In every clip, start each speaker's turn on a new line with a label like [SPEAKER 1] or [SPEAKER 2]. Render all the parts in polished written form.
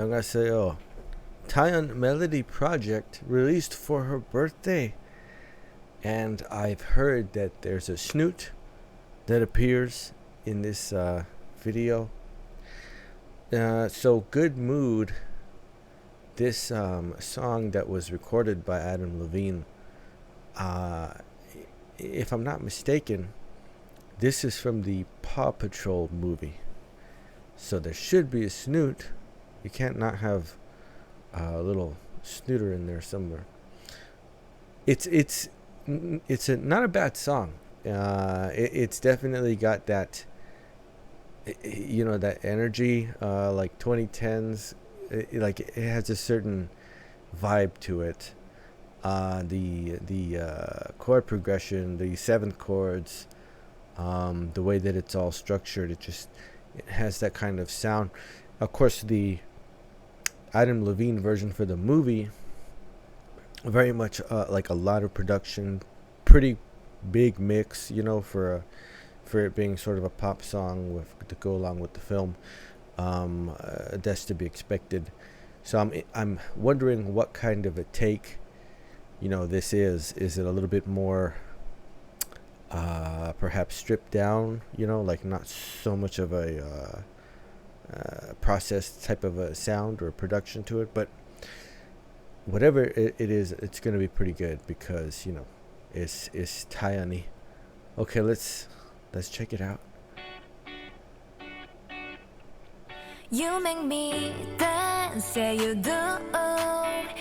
[SPEAKER 1] 안녕하세요. Dahyun Melody Project released for her birthday. And I've heard that there's a snoot that appears in this video. So Good Mood, this song that was recorded by Adam Levine, if I'm not mistaken, this is from the Paw Patrol movie. So there should be a snoot. You can't not have a little snooter in there somewhere. It's not a bad song. It's definitely got that, that energy, like 2010s. It has a certain vibe to it. The chord progression, the seventh chords, the way that it's all structured, it has that kind of sound. Of course, the Adam Levine version for the movie, very much like a lot of production, pretty big mix, for it being sort of a pop song to go along with the film. That's to be expected. So I'm wondering what kind of a take, this is. Is it a little bit more, perhaps stripped down? Like not so much of a processed type of a sound or production to it, but whatever it is, it's going to be pretty good because it's Dahyunnie. Okay, let's check it out.
[SPEAKER 2] You make me dance, yeah you do.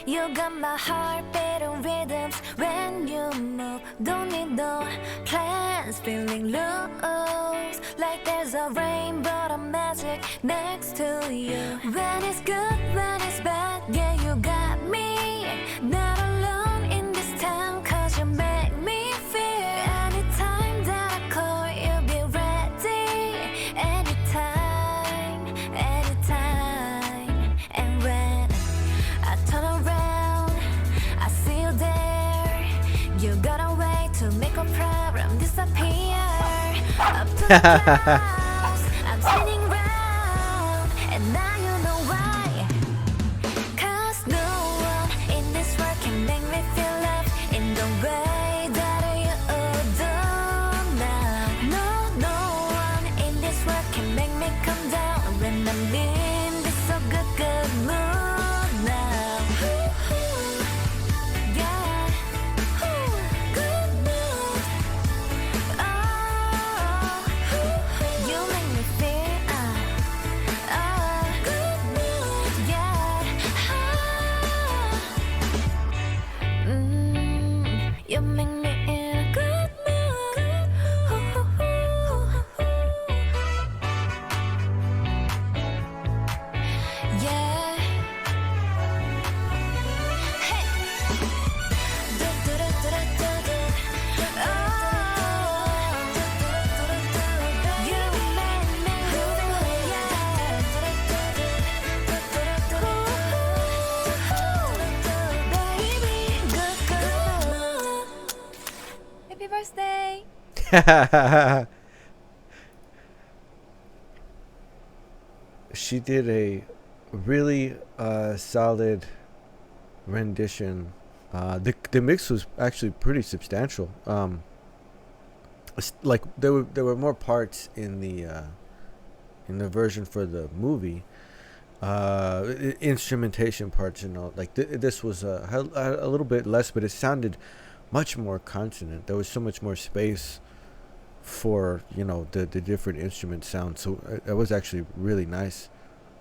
[SPEAKER 2] You got my heart beating rhythms when you move. Don't need no plans, feeling loose, like there's a rainbow of magic next to you. When it's good, when it's bad, yeah you got me. Not alone in this town, 'cause you make me feel. Anytime that I call, you'll be ready. Anytime. And when I turn around, I see you there. You got a way to make a problem disappear. Up to the clouds, I'm spinning round, and now you know why. 'Cause no one in this world can make me feel love in the way that you do now. No one in this world can make me come down when I'm in this so good mood now. Yeah, good mood. Oh, you make me feel good mood. Yeah, you make me in a good mood. Yeah. Hey. Do do do do do do. Oh. You make me feel, yeah. Baby, good mood. Happy birthday.
[SPEAKER 1] She did a really solid rendition. The mix was actually pretty substantial. Like there were more parts in the version for the movie, instrumentation parts and all. Like this was a little bit less, but it sounded much more consonant. There was so much more space for the different instrument sounds. So it was actually really nice.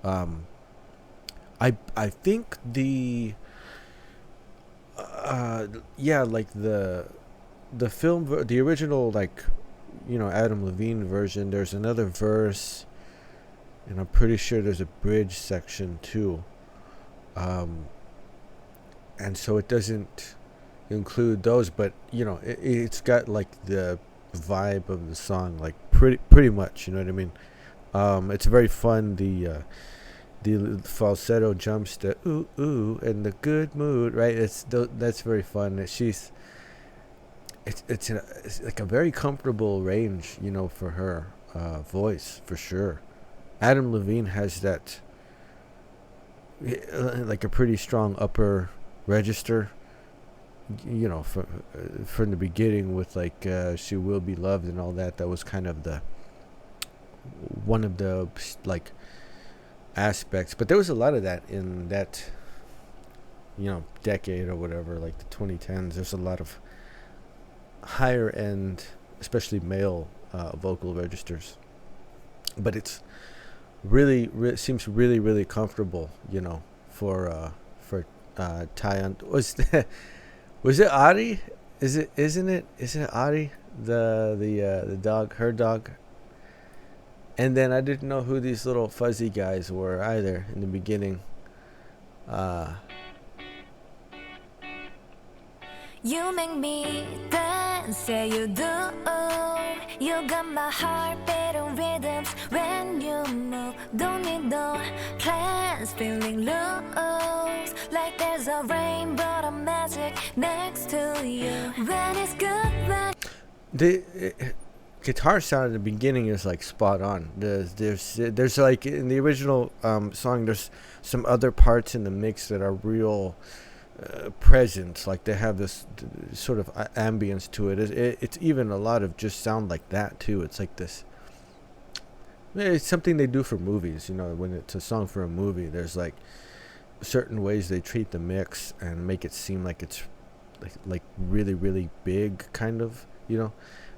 [SPEAKER 1] I think the like the film, the original, like Adam Levine version, there's another verse, and I'm pretty sure there's a bridge section too, and so it doesn't include those, but it's got like the vibe of the song, like pretty much, you know what I mean. It's very fun. The falsetto jumps, the ooh ooh, and the good mood, right? That's very fun. It's like a very comfortable range, for her voice, for sure. Adam Levine has that like a pretty strong upper register, you know, from the beginning with like She Will Be Loved and all that. That was kind of the one of the like aspects, but there was a lot of that in that, you know, decade or whatever, like the 2010s. There's a lot of higher end, especially male vocal registers, but it's really seems really comfortable, you know, for Dahyun. Was it Ari? Isn't it Ari, the dog, her dog? And then I didn't know who these little fuzzy guys were either in the beginning.
[SPEAKER 2] You make me dance, yeah you do. You got my heart beating rhythms when you move. Don't need no plans, feeling loose, like there's a rainbow of magic next to you. When it's good, when
[SPEAKER 1] The guitar sound at the beginning is like spot on. There's like in the original song, there's some other parts in the mix that are real present, like they have this sort of ambience to it. It's even a lot of just sound like that too. It's like this, it's something they do for movies, you know. When it's a song for a movie, there's like certain ways they treat the mix and make it seem like it's like really big, kind of, you know.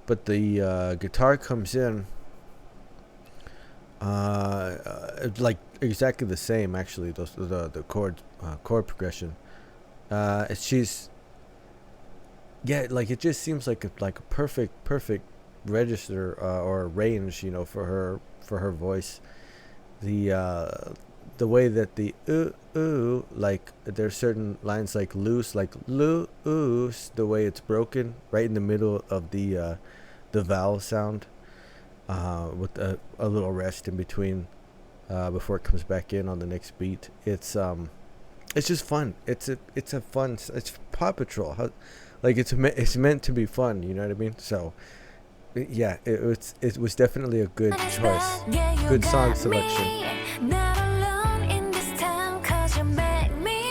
[SPEAKER 1] But the guitar comes in like exactly the same, actually. The chord progression. She's, yeah, like it just seems like a perfect register or range, you know, for her voice. The way that the ooh, like there's certain lines like loose, like loose, the way it's broken right in the middle of the vowel sound, with a little rest in between before it comes back in on the next beat. It's just fun. It's Paw Patrol. Like it's meant to be fun. You know what I mean? So yeah, it was definitely a good choice, good song selection.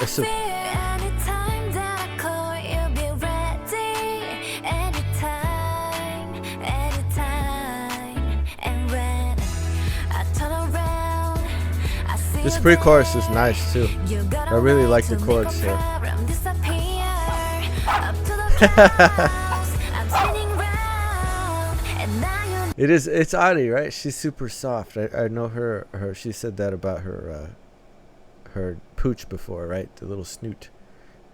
[SPEAKER 1] It's a,
[SPEAKER 2] anytime that I call, you'll be ready. Anytime, and when I turn around, I see
[SPEAKER 1] this pre-chorus is nice too. I really like the chords here. It's Adi, right? She's super soft. I know her. She said that about her pooch before, right? The little snoot.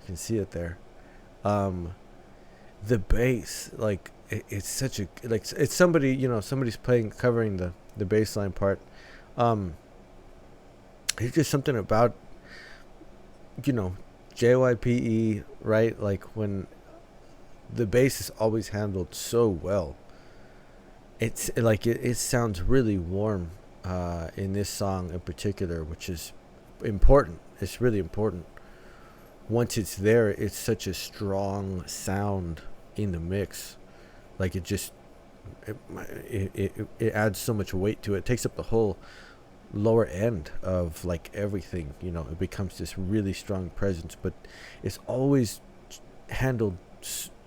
[SPEAKER 1] You can see it there. The bass, like it's such a, like it's somebody, you know, somebody's covering the bass line part. It's just something about, you know, JYPE, right? Like when the bass is always handled so well. It's like it sounds really warm in this song in particular, which is important. It's really important. Once it's there, it's such a strong sound in the mix. Like it just it adds so much weight to it. It takes up the whole lower end of like everything, you know. It becomes this really strong presence, but it's always handled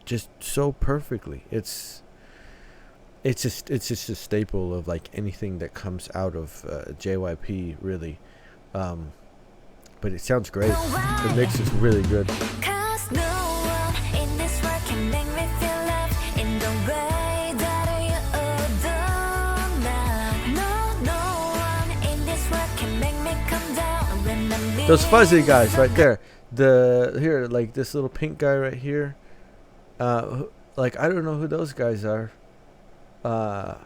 [SPEAKER 1] just so perfectly. It's just a staple of like anything that comes out of JYP, really. But it sounds great. The mix is really good.
[SPEAKER 2] Cause no one in this world can make me feel love in the way that you do now. No one in this world can make me come down when I'm
[SPEAKER 1] Those fuzzy guys right there. Here, like this little pink guy right here. Like I don't know who those guys are. But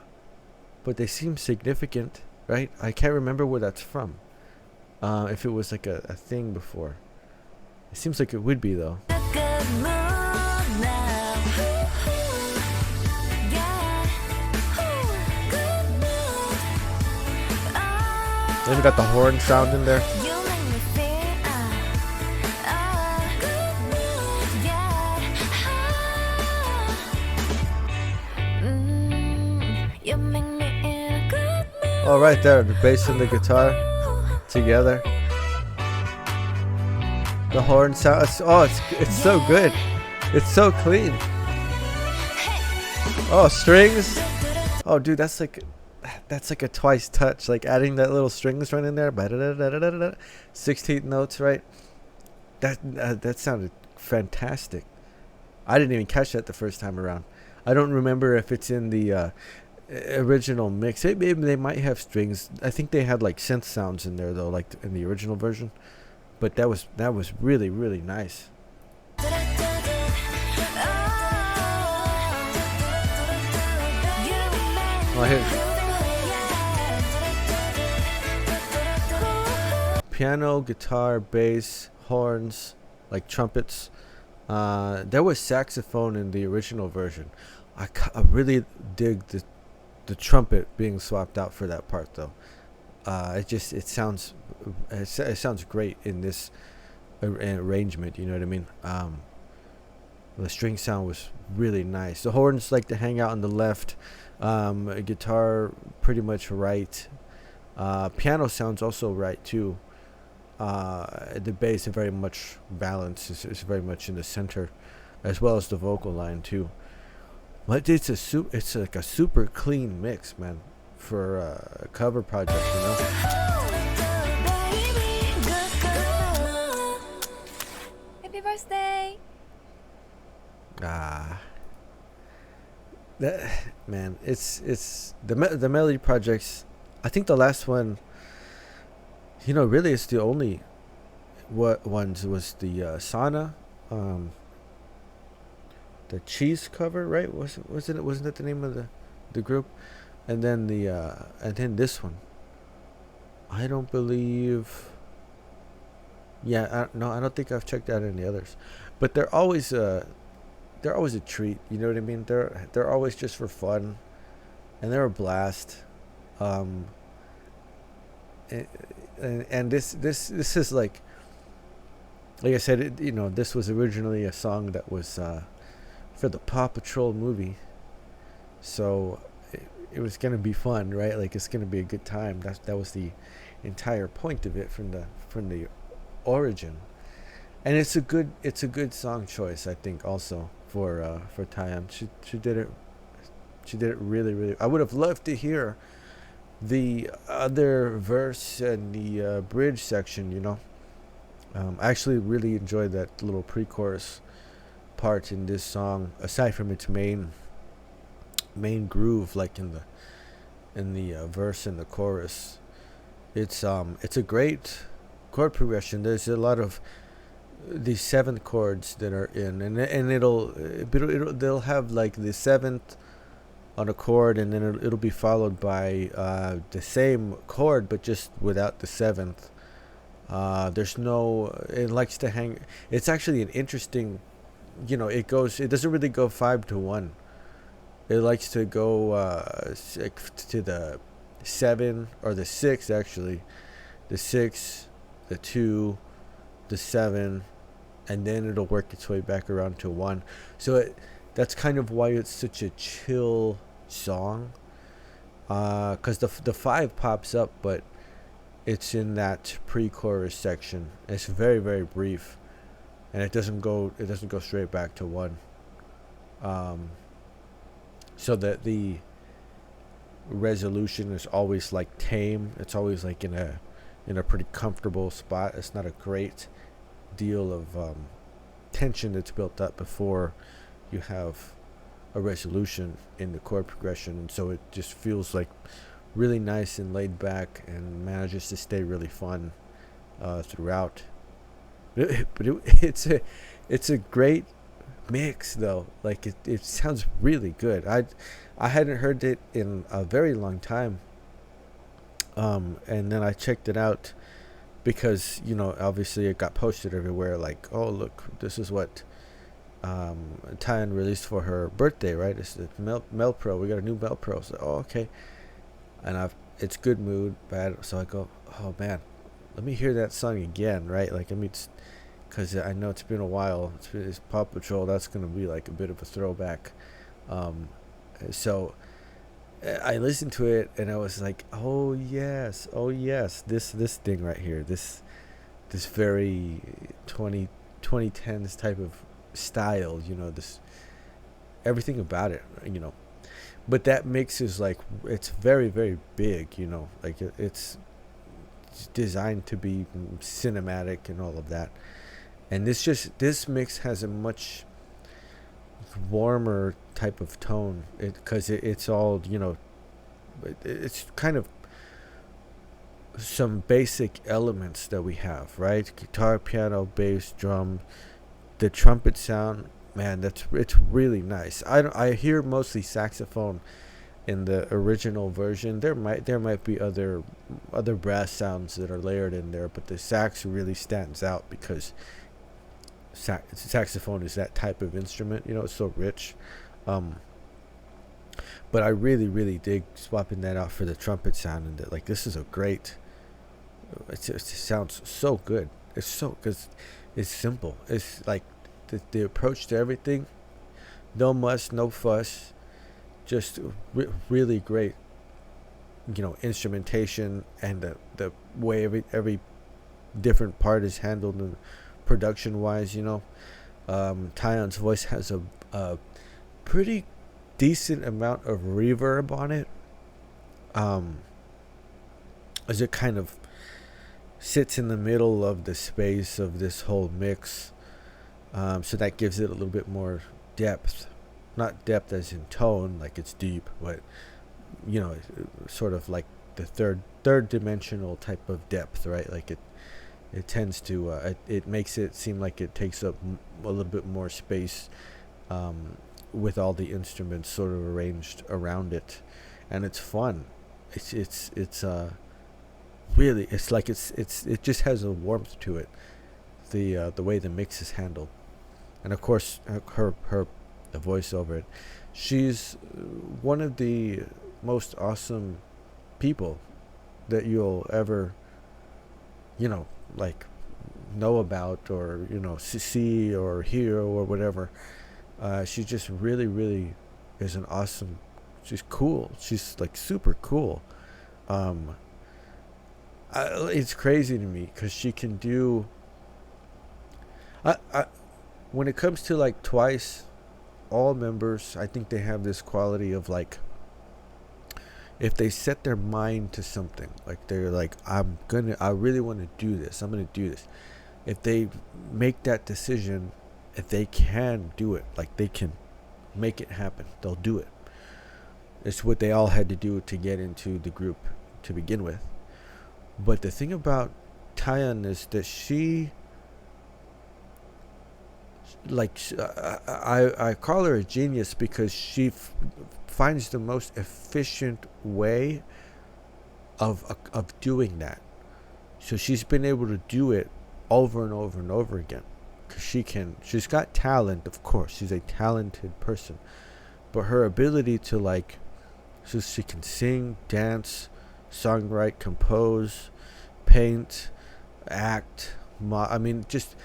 [SPEAKER 1] they seem significant, right? I can't remember where that's from. If it was like a thing before. It seems like it would be though. Then we got the horn sound in there. Oh, right there, the bass and the guitar together. The horn sound. It's so good. It's so clean. Oh, strings. Oh, dude, that's like a twice touch. Like adding that little strings right in there. 16th notes, right? That sounded fantastic. I didn't even catch that the first time around. I don't remember if it's in the original mix. Maybe they might have strings. I think they had like synth sounds in there though, like in the original version. But that was really, really nice. Oh, piano, guitar, bass, horns, like trumpets. There was saxophone in the original version. I really dig the trumpet being swapped out for that part though. It sounds great in this arrangement. You know what I mean? The string sound was really nice. The horns like to hang out on the left. Guitar pretty much right. Piano sounds also right too. The bass is very much balanced. It's very much in the center, as well as the vocal line too. But it's like a super clean mix, man, for a cover project, you know.
[SPEAKER 2] Happy birthday!
[SPEAKER 1] That man, it's the melody projects. I think the last one, you know, really it's the only ones was the Sana, the Cheese cover, right? Wasn't that the name of the group? And then this one. I don't believe. Yeah, no, I don't think I've checked out any others, but they're always a treat. You know what I mean? They're always just for fun, and they're a blast. And this is like I said, you know, this was originally a song that was for the Paw Patrol movie, so it was gonna be fun, right? Like it's gonna be a good time. That was the entire point of it from the origin, and it's a good song choice, I think, also for Dahyun. She did it really, really. I would have loved to hear the other verse and the bridge section, you know. I actually really enjoyed that little pre-chorus part in this song, aside from its main groove, like in the verse and the chorus. It's a great chord progression. There's a lot of these seventh chords that are in, and they'll have like the seventh on a chord, and then it'll be followed by the same chord but just without the seventh. There's no, it likes to hang. It's actually an interesting, you know, it doesn't really go 5-1. It likes to go to the 7 or the 6, actually, the 6, the 2, the 7, and then it'll work its way back around to 1. So that's kind of why it's such a chill song, because the 5 pops up, but it's in that pre-chorus section. It's very, very brief, and it doesn't go straight back to 1. So that the resolution is always like tame. It's always like in a pretty comfortable spot. It's not a great deal of tension that's built up before you have a resolution in the chord progression, and so it just feels like really nice and laid back, and manages to stay really fun throughout. It's a great mix though. Like it sounds really good. I hadn't heard it in a very long time, and then I checked it out because, you know, obviously it got posted everywhere, like, oh look, this is what Dahyun released for her birthday, right? It's the Mel Pro. We got a new Mel Pro. So, oh, okay. And it's good mood, bad. So I go, oh man, let me hear that song again, right? Like, I mean, because I know it's been a while. It's Paw Patrol. That's gonna be like a bit of a throwback. So I listened to it and I was like, oh yes, this thing right here, this this very 2010s type of style, this everything about it, but that mix is like, it's very, very big, like it's designed to be cinematic and all of that. And this mix has a much warmer type of tone, because it's all, it's kind of some basic elements that we have, right? Guitar, piano, bass, drum, the trumpet sound, man, it's really nice. I hear mostly saxophone in the original version. There might be other brass sounds that are layered in there, but the sax really stands out because saxophone is that type of instrument, it's so rich. But I really, really dig swapping that out for the trumpet sound, and like, this is a great, it sounds so good. It's so, because it's simple. It's like the approach to everything, no muss, no fuss, just really great, instrumentation, and the way every different part is handled, and production wise, Dahyun's voice has a pretty decent amount of reverb on it, as it kind of sits in the middle of the space of this whole mix, so that gives it a little bit more depth. Not depth as in tone, like it's deep, but sort of like the third dimensional type of depth, right? Like it tends to it makes it seem like it takes up a little bit more space, with all the instruments sort of arranged around it, and it's fun. It's really, it's like it just has a warmth to it, the way the mix is handled. And of course, the voice over it, she's one of the most awesome people that you'll ever like know about, or see or hear or whatever. She just really, really is an awesome, she's cool, she's like super cool. It's crazy to me because she can do, when it comes to like Twice, all members, I think they have this quality of like, if they set their mind to something, like they're like, I really want to do this, I'm gonna do this. If they make that decision, if they can do it, like they can make it happen, they'll do it. It's what they all had to do to get into the group to begin with. But the thing about Dahyun is that she, like, I call her a genius because she finds the most efficient way of doing that. So she's been able to do it over and over and over again. Cause she's got talent, of course. She's a talented person, but her ability to like, so she can sing, dance, songwrite, compose, paint, act. Just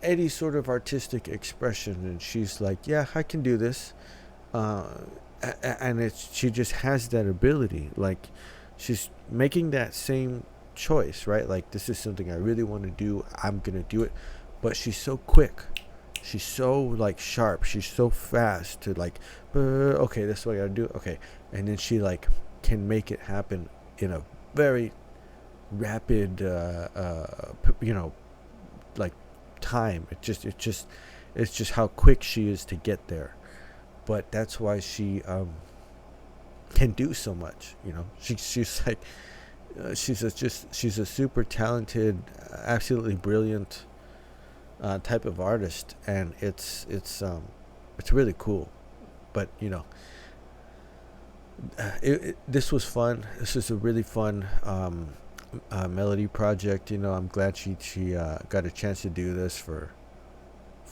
[SPEAKER 1] any sort of artistic expression, and she's like, yeah, I can do this, and she just has that ability. Like, she's making that same choice, right? Like, this is something I really want to do, I'm gonna do it. But she's so quick, she's so like sharp, she's so fast to like, okay, that's what I gotta do, okay. And then she like can make it happen in a very rapid like time. It's just how quick she is to get there. But that's why she can do so much. She's like, she's a super talented, absolutely brilliant type of artist, and it's really cool. But this was fun. This is a really fun melody project. I'm glad she got a chance to do this for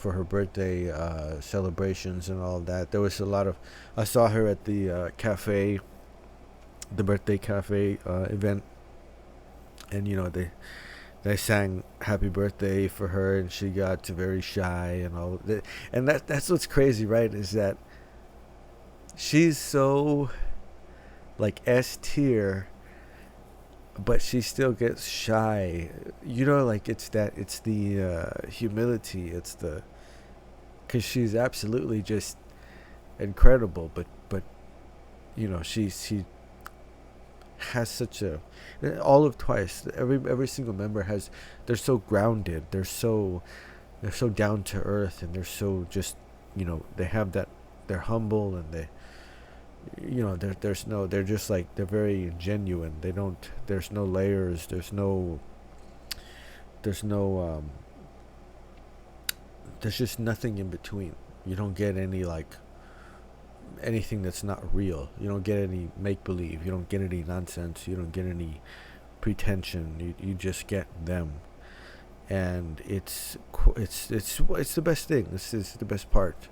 [SPEAKER 1] her birthday celebrations and all that. There was a lot of, I saw her at the cafe, the birthday cafe event, and they sang happy birthday for her, and she got very shy and all that. And that's what's crazy, right? Is that she's so like S tier but she still gets shy. You know, like it's the humility. It's the, because she's absolutely just incredible. But you know, she has such a, all of Twice. Every single member has. They're so grounded. They're so down to earth, and they're so just, you know, they have that. They're humble, and they, you know, they're just like, they're very genuine. They don't, there's no layers, there's just nothing in between. You don't get any, like, anything that's not real. You don't get any make believe. You don't get any nonsense. You don't get any pretension. You just get them, and it's the best thing. This is the best part.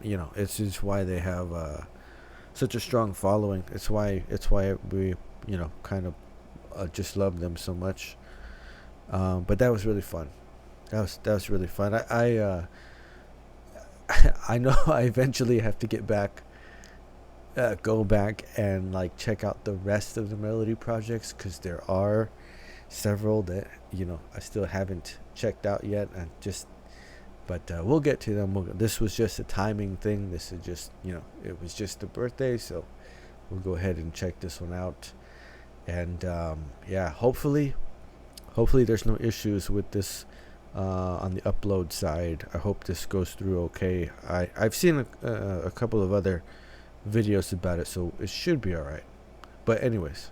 [SPEAKER 1] You know, it's just why they have such a strong following. It's why we, you know, kind of just love them so much. But that was really fun. That was really fun. I know I eventually have to get back, go back and like check out the rest of the Melody projects, because there are several that, you know, I still haven't checked out yet. But we'll get to them. This was just a timing thing. This is just, you know, it was just a birthday, so we'll go ahead and check this one out. And yeah, hopefully there's no issues with this on the upload side. I hope this goes through okay. I've seen a couple of other videos about it, so it should be all right. But anyways,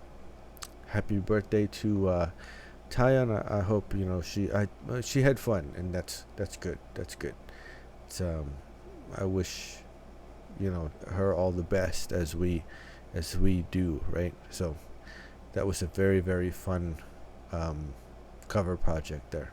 [SPEAKER 1] happy birthday to Dahyun. I hope, you know, she had fun, and that's good. That's good. It's I wish, you know, her all the best as we do, right? So that was a very, very fun cover project there.